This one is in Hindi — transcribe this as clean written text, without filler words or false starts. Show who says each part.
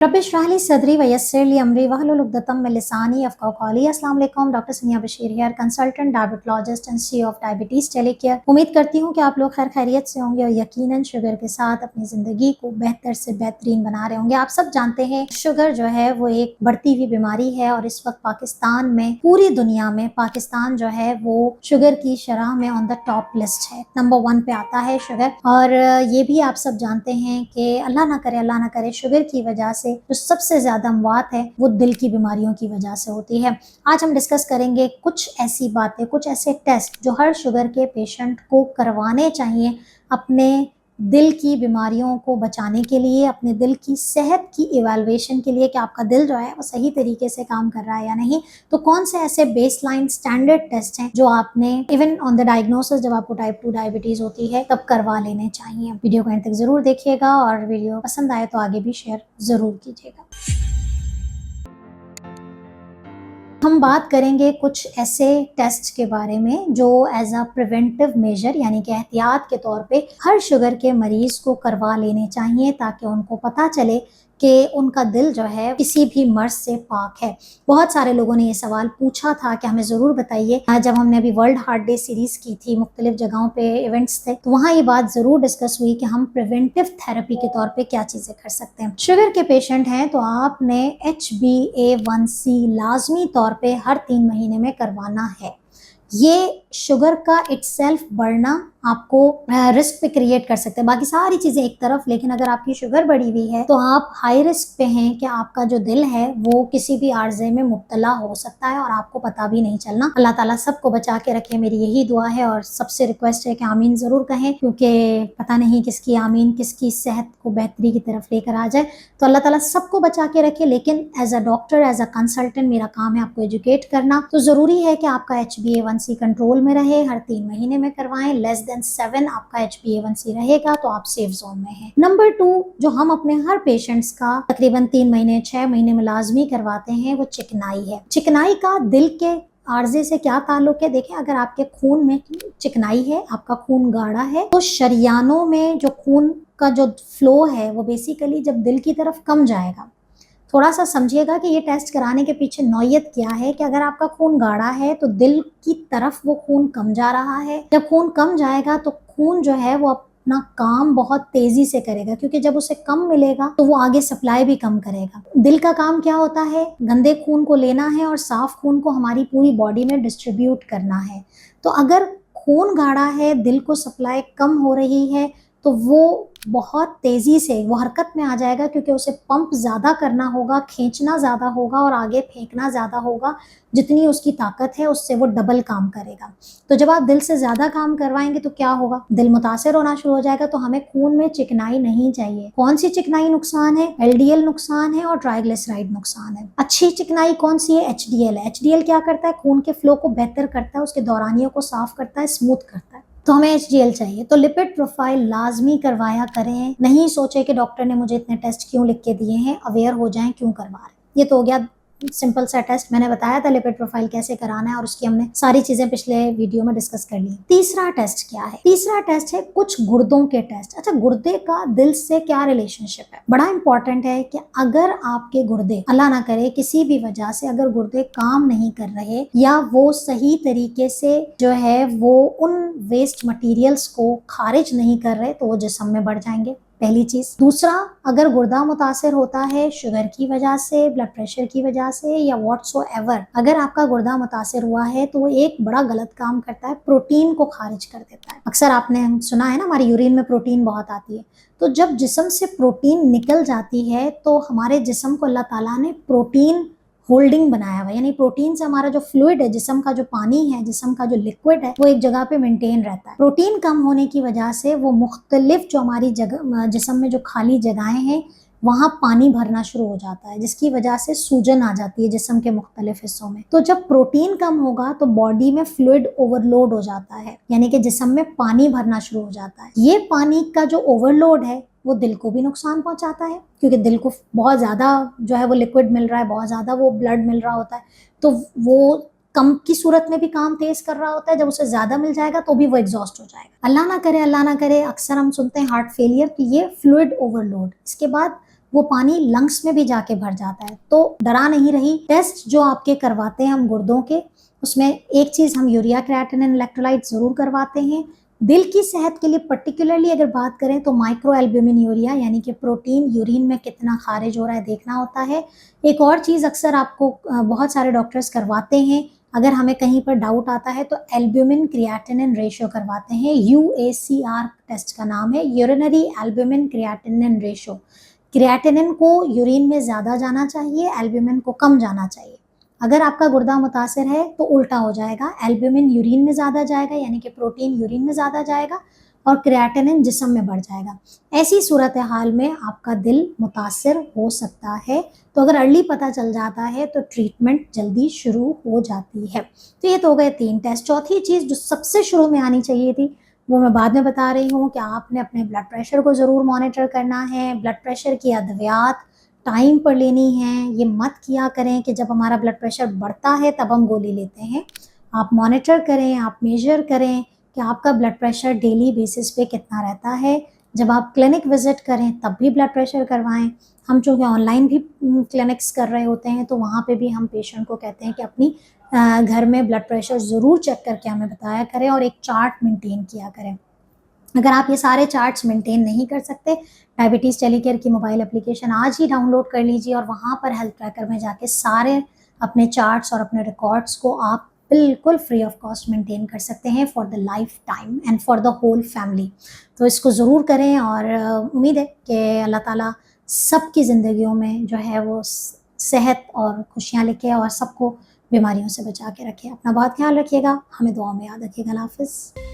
Speaker 1: रब इश्रह ली सदरी वयस्सिर ली अमरी वहलुल उक़दतम मिन लिसानी यफ़क़हू क़ौली। अस्सलाम वालेकुम, डॉक्टर सनिया Bashir here, consultant diabetologist and CEO of diabetes टेलीकेयर। उम्मीद करती हूँ कि आप लोग खैर खैरियत से होंगे और यकीनन शुगर के साथ अपनी ज़िंदगी को बेहतर से बेहतरीन बना रहे होंगे। आप सब जानते हैं शुगर जो है वो एक बढ़ती हुई बीमारी है और इस वक्त पाकिस्तान में, पूरी दुनिया में पाकिस्तान जो है वो शुगर की शरह में ऑन द टॉप लिस्ट है, नंबर 1 पे आता है शुगर। और ये भी आप सब जानते हैं कि अल्लाह ना करे शुगर की वजह से जो सबसे ज्यादा अमवात है वो दिल की बीमारियों की वजह से होती है। आज हम डिस्कस करेंगे कुछ ऐसी बातें, कुछ ऐसे टेस्ट जो हर शुगर के पेशेंट को करवाने चाहिए अपने दिल की बीमारियों को बचाने के लिए, अपने दिल की सेहत की इवैल्यूएशन के लिए कि आपका दिल जो है वो सही तरीके से काम कर रहा है या नहीं। तो कौन से ऐसे बेसलाइन स्टैंडर्ड टेस्ट हैं जो आपने इवन ऑन द डायग्नोसिस, जब आपको टाइप 2 डायबिटीज होती है तब करवा लेने चाहिए। वीडियो को एंड तक जरूर देखिएगा और वीडियो पसंद आए तो आगे भी शेयर जरूर कीजिएगा। हम बात करेंगे कुछ ऐसे टेस्ट के बारे में जो एज अ प्रिवेंटिव मेजर यानी कि एहतियात के तौर पे हर शुगर के मरीज को करवा लेने चाहिए ताकि उनको पता चले कि उनका दिल जो है किसी भी मर्ज से पाक है। बहुत सारे लोगों ने ये सवाल पूछा था कि हमें ज़रूर बताइए। जब हमने अभी वर्ल्ड हार्ट डे सीरीज़ की थी, मुख्तलिफ जगहों पे इवेंट्स थे, तो वहाँ ये बात ज़रूर डिस्कस हुई कि हम प्रिवेंटिव थेरेपी के तौर पे क्या चीज़ें कर सकते हैं। शुगर के पेशेंट हैं तो आपने HbA1c लाजमी तौर पे हर 3 महीने में करवाना है। ये शुगर का इटसेल्फ बढ़ना आपको रिस्क पे क्रिएट कर सकते हैं, बाकी सारी चीजें एक तरफ, लेकिन अगर आपकी शुगर बढ़ी हुई है तो आप हाई रिस्क पे हैं कि आपका जो दिल है वो किसी भी आर्जे में मुब्तला हो सकता है और आपको पता भी नहीं चलना। अल्लाह ताला सबको बचा के रखे, मेरी यही दुआ है और सबसे रिक्वेस्ट है कि आमीन जरूर कहें, क्योंकि पता नहीं किसकी आमीन किसकी सेहत को बेहतरी की तरफ लेकर आ जाए। तो अल्लाह ताला सबको बचा के रखे, लेकिन as a doctor, as a consultant मेरा काम है आपको एजुकेट करना। तो जरूरी है कि आपका HbA1c कंट्रोल में रहे, हर 3 महीने में करवाएं। लेस देन 7 आपका HbA1c रहेगा तो आप सेफ जोन में हैं। नंबर 2 जो हम अपने हर पेशेंट्स का तकरीबन 3 महीने 6 महीने में लाजमी करवाते हैं वो चिकनाई है। चिकनाई का दिल के आर्जे से क्या ताल्लुक है? देखें, अगर आपके खून में चिकनाई है, आपका खून गाढ़ा है, तो शरियानों में जो खून का जो फ्लो है वो बेसिकली जब दिल की तरफ कम जाएगा, थोड़ा सा समझिएगा कि ये टेस्ट कराने के पीछे नौयत क्या है कि अगर आपका खून गाढ़ा है तो दिल की तरफ वो खून कम जा रहा है। जब खून कम जाएगा तो खून जो है वो अपना काम बहुत तेजी से करेगा, क्योंकि जब उसे कम मिलेगा तो वो आगे सप्लाई भी कम करेगा। दिल का काम क्या होता है? गंदे खून को लेना है और साफ खून को हमारी पूरी बॉडी में डिस्ट्रीब्यूट करना है। तो अगर खून गाढ़ा है, दिल को सप्लाई कम हो रही है, तो वो बहुत तेजी से वो हरकत में आ जाएगा, क्योंकि उसे पंप ज्यादा करना होगा, खींचना ज्यादा होगा और आगे फेंकना ज्यादा होगा। जितनी उसकी ताकत है उससे वो डबल काम करेगा। तो जब आप दिल से ज्यादा काम करवाएंगे तो क्या होगा? दिल मुतासिर होना शुरू हो जाएगा। तो हमें खून में चिकनाई नहीं चाहिए। कौन सी चिकनाई नुकसान है? LDL नुकसान है और ट्राइग्लिसराइड नुकसान है। अच्छी चिकनाई कौन सी है? HDL है। HDL क्या करता है? खून के फ्लो को बेहतर करता है, उसके दौरानियों को साफ करता है, स्मूथ करता है। तो हमें HDL चाहिए। तो लिपिड प्रोफाइल लाजमी करवाया करें। नहीं सोचे कि डॉक्टर ने मुझे इतने टेस्ट क्यों लिख के दिए हैं, अवेयर हो जाएं क्यों करवा रहे हैं। ये तो हो गया सिंपल सा टेस्ट। मैंने बताया था लिपिड प्रोफाइल कैसे कराना है और उसकी हमने सारी चीजें पिछले वीडियो में डिस्कस कर ली। तीसरा टेस्ट क्या है? तीसरा टेस्ट है कुछ गुर्दों के टेस्ट। अच्छा, गुर्दे का दिल से क्या रिलेशनशिप है? बड़ा इंपॉर्टेंट है कि अगर आपके गुर्दे, अल्लाह ना करे किसी भी वजह से अगर गुर्दे काम नहीं कर रहे या वो सही तरीके से जो है वो उन वेस्ट मटेरियल्स को खारिज नहीं कर रहे, तो वो जिस्म में बढ़ जाएंगे, पहली चीज। दूसरा, अगर गुर्दा मुतासिर होता है शुगर की वजह से, ब्लड प्रेशर की वजह से या व्हाटसोएवर, अगर आपका गुर्दा मुतासिर हुआ है तो वो एक बड़ा गलत काम करता है, प्रोटीन को खारिज कर देता है। अक्सर आपने सुना है ना, हमारी यूरिन में प्रोटीन बहुत आती है। तो जब जिस्म से प्रोटीन निकल जाती है तो हमारे जिस्म को अल्लाह ताला ने प्रोटीन होल्डिंग बनाया हुआ, यानी प्रोटीन से हमारा जो फ्लूइड है, जिस्म का जो पानी है, जिस्म का जो लिक्विड है, वो एक जगह पे मेंटेन रहता है। प्रोटीन कम होने की वजह से वो मुख्तलिफ जो हमारी जगह जिस्म में जो खाली जगहें हैं वहां पानी भरना शुरू हो जाता है, जिसकी वजह से सूजन आ जाती है जिस्म के मुख्तलिफ हिस्सों में। तो जब प्रोटीन कम होगा तो बॉडी में फ्लूइड ओवरलोड हो जाता है, यानी कि जिस्म में पानी भरना शुरू हो जाता है। ये पानी का जो ओवरलोड है वो दिल को भी नुकसान पहुंचाता है, क्योंकि दिल को बहुत ज़्यादा जो है वो लिक्विड मिल रहा है, बहुत ज़्यादा वो ब्लड मिल रहा होता है, तो वो कम की सूरत में भी काम तेज कर रहा होता है। जब उसे ज़्यादा मिल जाएगा तो भी वो एग्जॉस्ट हो जाएगा। अल्लाह ना करे, अल्लाह ना करे, अक्सर हम सुनते हैं हार्ट फेलियर की, ये फ्लूइड ओवरलोड। इसके बाद वो पानी लंग्स में भी जाके भर जाता है। तो डरा नहीं रही, टेस्ट जो आपके करवाते हैं हम गुर्दों के, उसमें एक चीज़ हम यूरिया क्रिएटिनिन इलेक्ट्रोलाइट ज़रूर करवाते हैं। दिल की सेहत के लिए पर्टिकुलरली अगर बात करें तो माइक्रो एल्ब्यूमिन यूरिया यानी कि प्रोटीन यूरिन में कितना खारिज हो रहा है देखना होता है। एक और चीज़ अक्सर आपको बहुत सारे डॉक्टर्स करवाते हैं, अगर हमें कहीं पर डाउट आता है तो एल्ब्यूमिन क्रिएटिनिन रेशियो करवाते हैं, यूएसीआर टेस्ट का नाम है, urinary albumin creatinine ratio. Creatinine को यूरिन में ज़्यादा जाना चाहिए, एल्ब्यूमिन को कम जाना चाहिए। अगर आपका गुर्दा मुतासिर है तो उल्टा हो जाएगा, एल्ब्यूमिन यूरिन में ज़्यादा जाएगा यानी कि प्रोटीन यूरिन में ज़्यादा जाएगा और क्रिएटिनिन जिस्म में बढ़ जाएगा। ऐसी सूरत हाल में आपका दिल मुतासिर हो सकता है, तो अगर अर्ली पता चल जाता है तो ट्रीटमेंट जल्दी शुरू हो जाती है। तो ये तो हो गए 3 टेस्ट। चौथी चीज़ जो सबसे शुरू में आनी चाहिए थी वो मैं बाद में बता रही हूँ कि आपने अपने ब्लड प्रेशर को ज़रूर मॉनिटर करना है। ब्लड प्रेशर की अद्वियात टाइम पर लेनी है। ये मत किया करें कि जब हमारा ब्लड प्रेशर बढ़ता है तब हम गोली लेते हैं। आप मॉनिटर करें, आप मेजर करें कि आपका ब्लड प्रेशर डेली बेसिस पे कितना रहता है। जब आप क्लिनिक विज़िट करें तब भी ब्लड प्रेशर करवाएं। हम चूँकि ऑनलाइन भी क्लिनिक्स कर रहे होते हैं तो वहाँ पे भी हम पेशेंट को कहते हैं कि अपनी घर में ब्लड प्रेशर ज़रूर चेक करके हमें बताया करें और एक चार्ट मेंटेन किया करें। अगर आप ये सारे चार्ट्स मेंटेन नहीं कर सकते, डायबिटीज़ टेलीकेयर की मोबाइल एप्लीकेशन आज ही डाउनलोड कर लीजिए और वहाँ पर हेल्थ ट्रैकर में जाके सारे अपने चार्ट्स और अपने रिकॉर्ड्स को आप बिल्कुल फ्री ऑफ कॉस्ट मेंटेन कर सकते हैं for the life time and for the whole family. तो इसको ज़रूर करें और उम्मीद है कि अल्लाह ताला सबकी ज़िंदगियों में जो है वो सेहत और खुशियाँ लेके और सबको बीमारियों से बचा के रखे। अपना बहुत ख्याल रखिएगा, हमें दुआ में याद रखिएगा। अल्लाह हाफ़िज़।